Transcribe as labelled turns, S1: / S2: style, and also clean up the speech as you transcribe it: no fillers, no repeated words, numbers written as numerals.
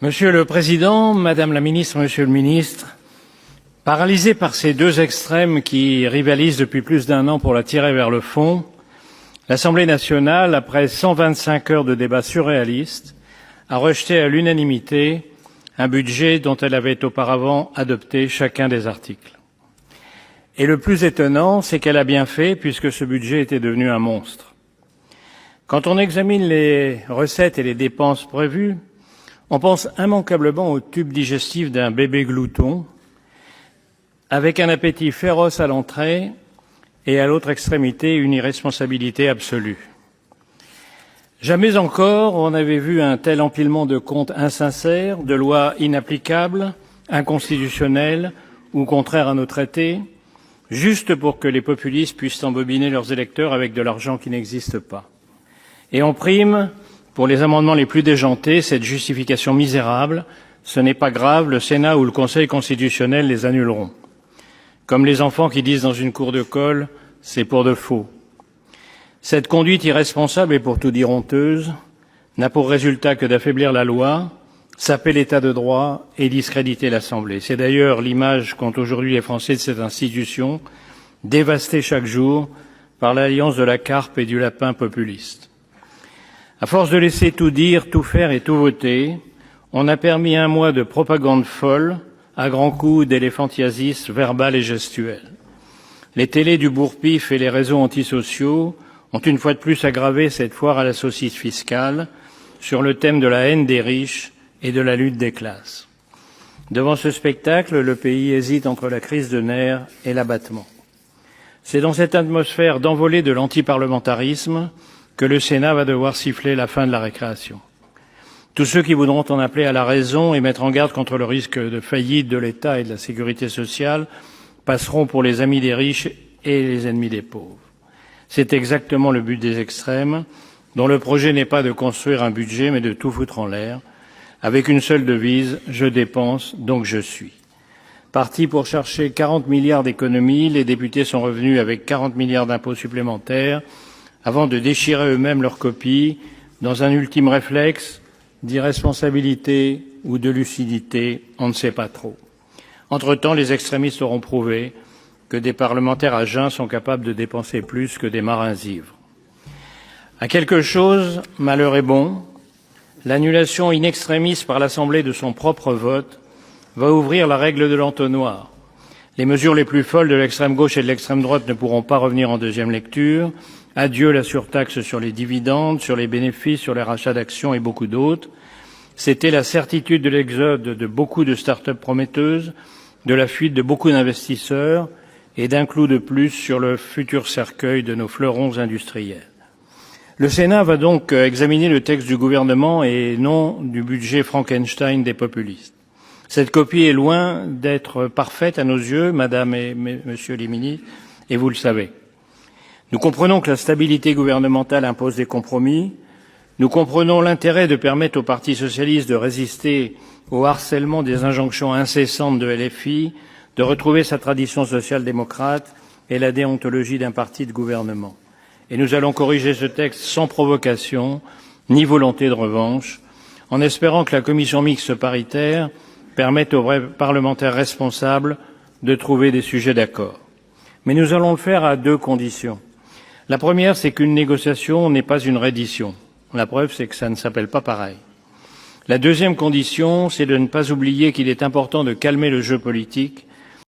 S1: Monsieur le Président, Madame la Ministre, Monsieur le Ministre, paralysés par ces deux extrêmes qui rivalisent depuis plus d'un an pour la tirer vers le fond, l'Assemblée nationale, après 125 heures de débats surréalistes, a rejeté à l'unanimité un budget dont elle avait auparavant adopté chacun des articles. Et le plus étonnant, c'est qu'elle a bien fait, puisque ce budget était devenu un monstre. Quand on examine les recettes et les dépenses prévues, on pense immanquablement au tube digestif d'un bébé glouton, avec un appétit féroce à l'entrée et à l'autre extrémité une irresponsabilité absolue. Jamais encore on n'avait vu un tel empilement de comptes insincères, de lois inapplicables, inconstitutionnelles ou contraires à nos traités, juste pour que les populistes puissent embobiner leurs électeurs avec de l'argent qui n'existe pas. Et en prime, pour les amendements les plus déjantés, cette justification misérable, ce n'est pas grave, le Sénat ou le Conseil constitutionnel les annuleront. Comme les enfants qui disent dans une cour d'école, c'est pour de faux. Cette conduite irresponsable et pour tout dire honteuse n'a pour résultat que d'affaiblir la loi, saper l'état de droit et discréditer l'Assemblée. C'est d'ailleurs l'image qu'ont aujourd'hui les Français de cette institution, dévastée chaque jour par l'alliance de la carpe et du lapin populiste. À force de laisser tout dire, tout faire et tout voter, on a permis un mois de propagande folle à grands coups d'éléphantiasis verbal et gestuel. Les télés du bourre-pif et les réseaux antisociaux ont une fois de plus aggravé cette foire à la saucisse fiscale sur le thème de la haine des riches et de la lutte des classes. Devant ce spectacle, le pays hésite entre la crise de nerfs et l'abattement. C'est dans cette atmosphère d'envolée de l'antiparlementarisme que le Sénat va devoir siffler la fin de la récréation. Tous ceux qui voudront en appeler à la raison et mettre en garde contre le risque de faillite de l'État et de la sécurité sociale passeront pour les amis des riches et les ennemis des pauvres. C'est exactement le but des extrêmes, dont le projet n'est pas de construire un budget, mais de tout foutre en l'air, avec une seule devise, je dépense, donc je suis. Partis pour chercher 40 milliards d'économies, les députés sont revenus avec 40 milliards d'impôts supplémentaires, avant de déchirer eux-mêmes leurs copies dans un ultime réflexe d'irresponsabilité ou de lucidité, on ne sait pas trop. Entre-temps, les extrémistes auront prouvé que des parlementaires à jeun sont capables de dépenser plus que des marins ivres. À quelque chose, malheur est bon, l'annulation in extremis par l'Assemblée de son propre vote va ouvrir la règle de l'entonnoir. Les mesures les plus folles de l'extrême gauche et de l'extrême droite ne pourront pas revenir en deuxième lecture. Adieu la surtaxe sur les dividendes, sur les bénéfices, sur les rachats d'actions et beaucoup d'autres. C'était la certitude de l'exode de beaucoup de start-up prometteuses, de la fuite de beaucoup d'investisseurs et d'un clou de plus sur le futur cercueil de nos fleurons industriels. Le Sénat va donc examiner le texte du gouvernement et non du budget Frankenstein des populistes. Cette copie est loin d'être parfaite à nos yeux, Madame et Monsieur les ministres, et vous le savez. Nous comprenons que la stabilité gouvernementale impose des compromis. Nous comprenons l'intérêt de permettre au Parti socialiste de résister au harcèlement des injonctions incessantes de LFI, de retrouver sa tradition social-démocrate et la déontologie d'un parti de gouvernement. Et nous allons corriger ce texte sans provocation ni volonté de revanche, en espérant que la commission mixte paritaire permette aux vrais parlementaires responsables de trouver des sujets d'accord. Mais nous allons le faire à deux conditions. La première, c'est qu'une négociation n'est pas une reddition. La preuve, c'est que ça ne s'appelle pas pareil. La deuxième condition, c'est de ne pas oublier qu'il est important de calmer le jeu politique